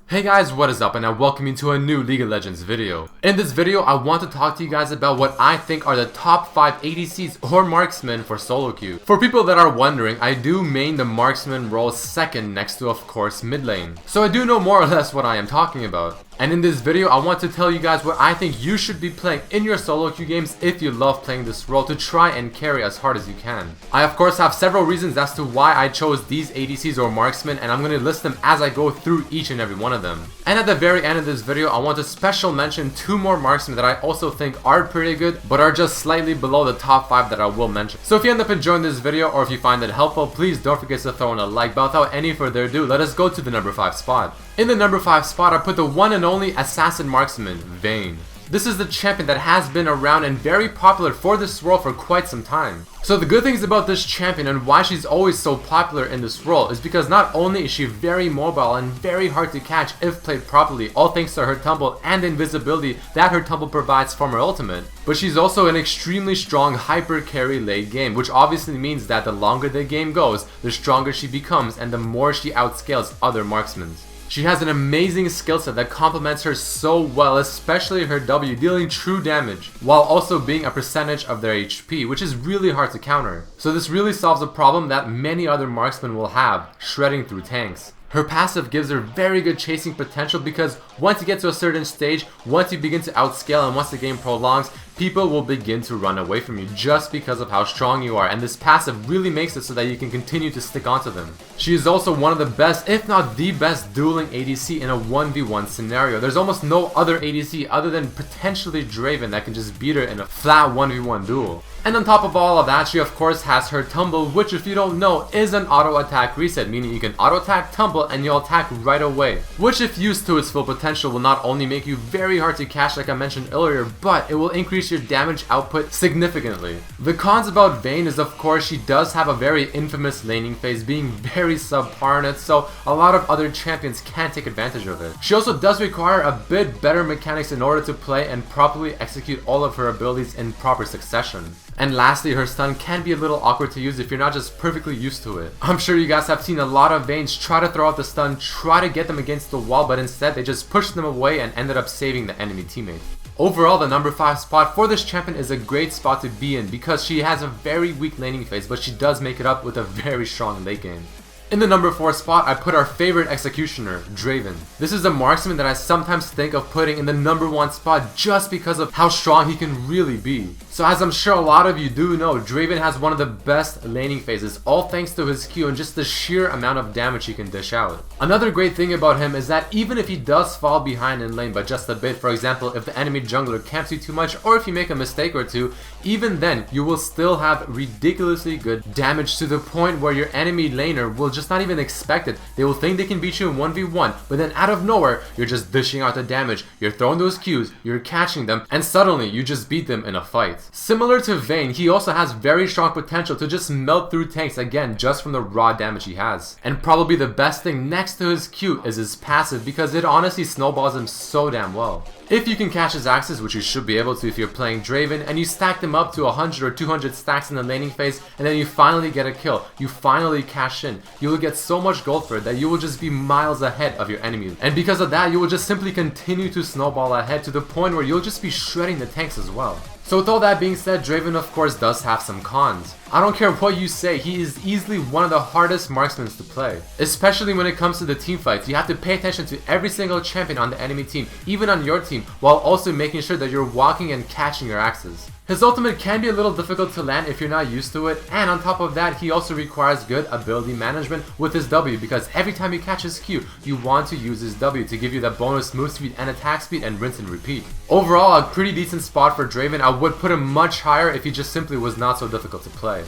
Hey guys, what is up, and I welcome you to a new League of Legends video. In this video, I want to talk to you guys about what I think are the top 5 ADCs or Marksmen for solo queue. For people that are wondering, I do main the Marksman role second next to, of course, mid lane. So I do know more or less what I am talking about. And in this video, I want to tell you guys what I think you should be playing in your solo queue games if you love playing this role to try and carry as hard as you can. I of course have several reasons as to why I chose these ADCs or Marksmen, and I'm going to list them as I go through each and every one of them. And at the very end of this video, I want to special mention 2 more Marksmen that I also think are pretty good, but are just slightly below the top 5 that I will mention. So if you end up enjoying this video, or if you find it helpful, please don't forget to throw in a like. But without any further ado, let us go to the number 5 spot. In the number 5 spot, I put the one and only assassin marksman, Vayne. This is the champion that has been around and very popular for this role for quite some time. So the good things about this champion and why she's always so popular in this role is because not only is she very mobile and very hard to catch if played properly, all thanks to her tumble and invisibility that her tumble provides from her ultimate, but she's also an extremely strong hyper carry late game, which obviously means that the longer the game goes, the stronger she becomes and the more she outscales other marksmen. She has an amazing skill set that complements her so well, especially her W dealing true damage, while also being a percentage of their HP, which is really hard to counter. So this really solves a problem that many other marksmen will have, shredding through tanks. Her passive gives her very good chasing potential because once you get to a certain stage, once you begin to outscale and once the game prolongs, people will begin to run away from you just because of how strong you are, and this passive really makes it so that you can continue to stick onto them. She is also one of the best, if not the best, dueling ADC in a 1v1 scenario. There's almost no other ADC other than potentially Draven that can just beat her in a flat 1v1 duel. And on top of all of that, she of course has her tumble, which if you don't know is an auto attack reset, meaning you can auto attack, tumble, and you'll attack right away, which if used to its full potential will not only make you very hard to catch like I mentioned earlier, but it will increase your damage output significantly. The cons about Vayne is of course she does have a very infamous laning phase, being very subpar in it, so a lot of other champions can't take advantage of it. She also does require a bit better mechanics in order to play and properly execute all of her abilities in proper succession. And lastly, her stun can be a little awkward to use if you're not just perfectly used to it. I'm sure you guys have seen a lot of Vaynes try to throw out the stun, try to get them against the wall, but instead they just pushed them away and ended up saving the enemy teammate. Overall, the number 5 spot for this champion is a great spot to be in because she has a very weak laning phase, but she does make it up with a very strong late game. In the number 4 spot, I put our favorite executioner, Draven. This is a marksman that I sometimes think of putting in the number 1 spot just because of how strong he can really be. So as I'm sure a lot of you do know, Draven has one of the best laning phases, all thanks to his Q and just the sheer amount of damage he can dish out. Another great thing about him is that even if he does fall behind in lane by just a bit, for example if the enemy jungler camps you too much or if you make a mistake or two, even then you will still have ridiculously good damage to the point where your enemy laner will just not even expect it. They will think they can beat you in 1v1, but then out of nowhere you're just dishing out the damage, you're throwing those Qs, you're catching them, and suddenly you just beat them in a fight. Similar to Vayne, he also has very strong potential to just melt through tanks again just from the raw damage he has. And probably the best thing next to his Q is his passive because it honestly snowballs him so damn well. If you can catch his axes, which you should be able to if you're playing Draven, and you stack them up to 100 or 200 stacks in the laning phase, and then you finally get a kill, you finally cash in, you will get so much gold for it that you will just be miles ahead of your enemy. And because of that, you will just simply continue to snowball ahead to the point where you'll just be shredding the tanks as well. So with all that being said, Draven of course does have some cons. I don't care what you say, he is easily one of the hardest marksmen to play. Especially when it comes to the team fights, you have to pay attention to every single champion on the enemy team, even on your team, while also making sure that you're walking and catching your axes. His ultimate can be a little difficult to land if you're not used to it, and on top of that, he also requires good ability management with his W because every time you catch his Q, you want to use his W to give you that bonus move speed and attack speed and rinse and repeat. Overall, a pretty decent spot for Draven. I would put him much higher if he just simply was not so difficult to play.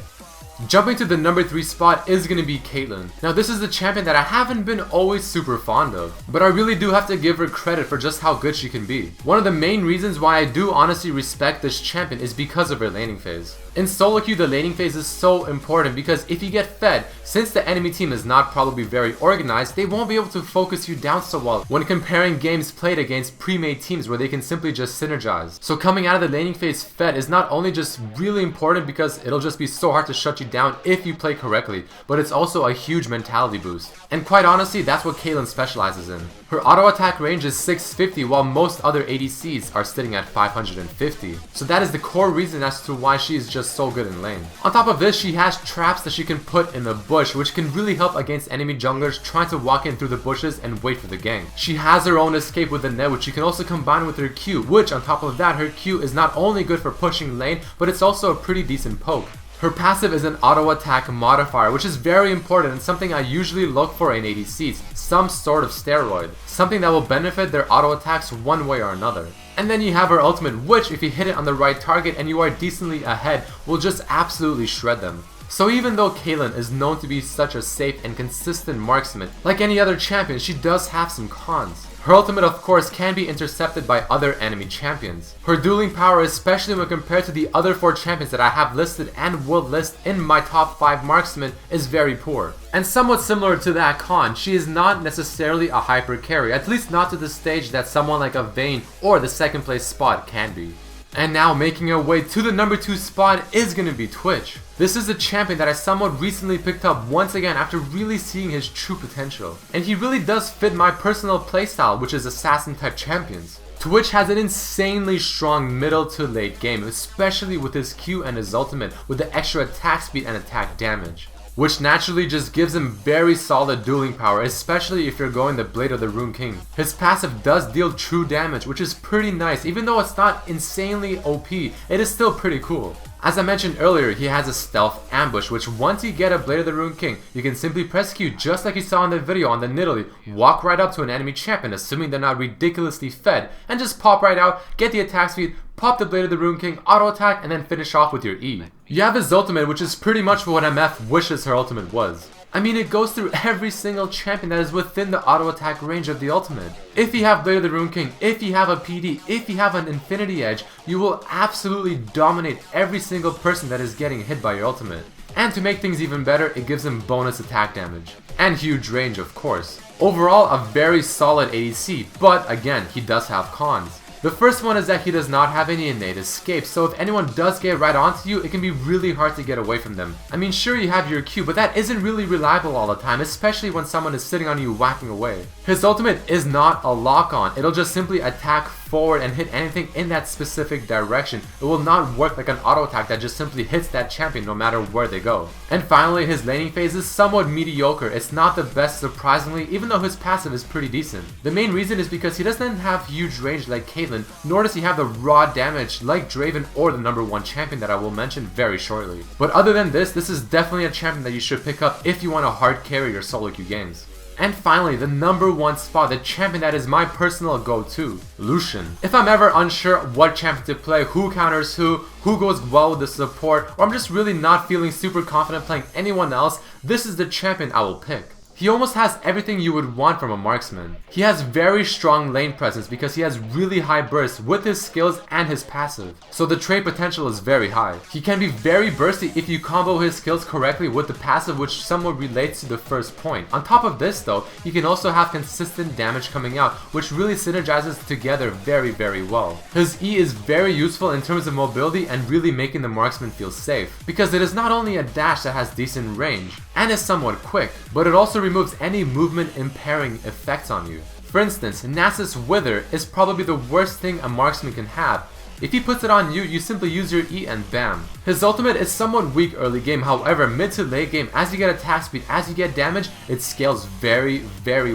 Jumping to the number 3 spot is going to be Caitlyn. Now this is the champion that I haven't been always super fond of, but I really do have to give her credit for just how good she can be. One of the main reasons why I do honestly respect this champion is because of her laning phase. In solo queue, the laning phase is so important because if you get fed, since the enemy team is not probably very organized, they won't be able to focus you down so well when comparing games played against pre-made teams where they can simply just synergize. So coming out of the laning phase fed is not only just really important because it'll just be so hard to shut you down if you play correctly, but it's also a huge mentality boost. And quite honestly, that's what Kayn specializes in. Her auto attack range is 650 while most other ADCs are sitting at 550. So that is the core reason as to why she is just so good in lane. On top of this, she has traps that she can put in the bush, which can really help against enemy junglers trying to walk in through the bushes and wait for the gank. She has her own escape with the net, which you can also combine with her Q, which on top of that, her Q is not only good for pushing lane, but it's also a pretty decent poke. Her passive is an auto attack modifier, which is very important and something I usually look for in ADCs, some sort of steroid, something that will benefit their auto attacks one way or another. And then you have her ultimate, which if you hit it on the right target and you are decently ahead, will just absolutely shred them. So even though Kayn is known to be such a safe and consistent marksman, like any other champion, she does have some cons. Her ultimate of course can be intercepted by other enemy champions. Her dueling power, especially when compared to the other 4 champions that I have listed and will list in my top 5 marksmen, is very poor. And somewhat similar to that con, she is not necessarily a hyper carry, at least not to the stage that someone like a Vayne or the second place spot can be. And now making her way to the number 2 spot is gonna be Twitch. This is a champion that I somewhat recently picked up once again after really seeing his true potential. And he really does fit my personal playstyle, which is assassin type champions. Twitch has an insanely strong middle to late game, especially with his Q and his ultimate with the extra attack speed and attack damage, which naturally just gives him very solid dueling power, especially if you're going the Blade of the Rune King. His passive does deal true damage, which is pretty nice. Even though it's not insanely OP, it is still pretty cool. As I mentioned earlier, he has a stealth ambush, which once you get a Blade of the Rune King, you can simply press Q just like you saw in the video on the Nidalee, walk right up to an enemy champion, assuming they're not ridiculously fed, and just pop right out, get the attack speed, pop the Blade of the Rune King, auto attack, and then finish off with your E. You have his ultimate, which is pretty much what MF wishes her ultimate was. I mean, it goes through every single champion that is within the auto attack range of the ultimate. If you have Blade of the Rune King, if you have a PD, if you have an Infinity Edge, you will absolutely dominate every single person that is getting hit by your ultimate. And to make things even better, it gives him bonus attack damage. And huge range, of course. Overall, a very solid ADC, but again, he does have cons. The first one is that he does not have any innate escape, so if anyone does get right onto you, it can be really hard to get away from them. I mean, sure you have your Q, but that isn't really reliable all the time, especially when someone is sitting on you whacking away. His ultimate is not a lock-on, it'll just simply attack forward and hit anything in that specific direction. It will not work like an auto attack that just simply hits that champion no matter where they go. And finally, his laning phase is somewhat mediocre. It's not the best surprisingly, even though his passive is pretty decent. The main reason is because he doesn't have huge range like Kayn, nor does he have the raw damage like Draven or the number 1 champion that I will mention very shortly. But other than this is definitely a champion that you should pick up if you want to hard carry your solo queue games. And finally, the number 1 spot, the champion that is my personal go-to, Lucian. If I'm ever unsure what champion to play, who counters who goes well with the support, or I'm just really not feeling super confident playing anyone else, this is the champion I will pick. He almost has everything you would want from a marksman. He has very strong lane presence because he has really high bursts with his skills and his passive, so the trade potential is very high. He can be very bursty if you combo his skills correctly with the passive, which somewhat relates to the first point. On top of this though, you can also have consistent damage coming out, which really synergizes together very well. His E is very useful in terms of mobility and really making the marksman feel safe, because it is not only a dash that has decent range and is somewhat quick, but it also removes any movement impairing effects on you. For instance, Nasus Wither is probably the worst thing a marksman can have. If he puts it on you, you simply use your E and bam. His ultimate is somewhat weak early game, however mid to late game, as you get attack speed, as you get damage, it scales very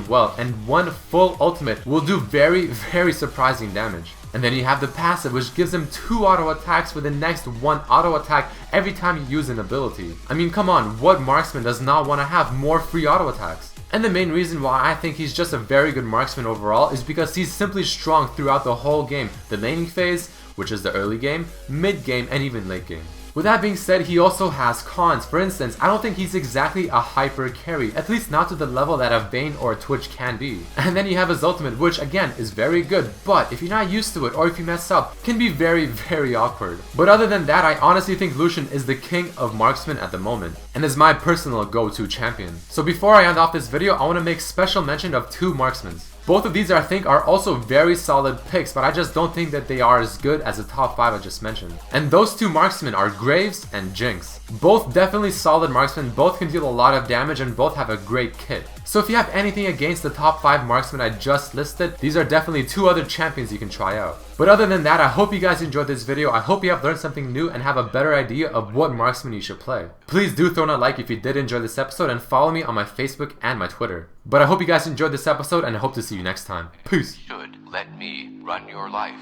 well, and one full ultimate will do very surprising damage. And then you have the passive, which gives him 2 auto attacks with the next 1 auto attack every time you use an ability. I mean, come on, what marksman does not want to have more free auto attacks? And the main reason why I think he's just a very good marksman overall is because he's simply strong throughout the whole game, the laning phase, which is the early game, mid game, and even late game. With that being said, he also has cons. For instance, I don't think he's exactly a hyper carry, at least not to the level that a Vayne or a Twitch can be. And then you have his ultimate, which again is very good, but if you're not used to it or if you mess up, can be very awkward. But other than that, I honestly think Lucian is the king of marksmen at the moment, and is my personal go-to champion. So before I end off this video, I want to make special mention of 2 marksmen. Both of these I think are also very solid picks, but I just don't think that they are as good as the top 5 I just mentioned. And those 2 marksmen are Graves and Jinx. Both definitely solid marksmen, both can deal a lot of damage, and both have a great kit. So if you have anything against the top 5 marksmen I just listed, these are definitely 2 other champions you can try out. But other than that, I hope you guys enjoyed this video. I hope you have learned something new and have a better idea of what marksman you should play. Please do throw in a like if you did enjoy this episode and follow me on my Facebook and my Twitter. But I hope you guys enjoyed this episode and I hope to see you next time. Peace. Should let me run your life.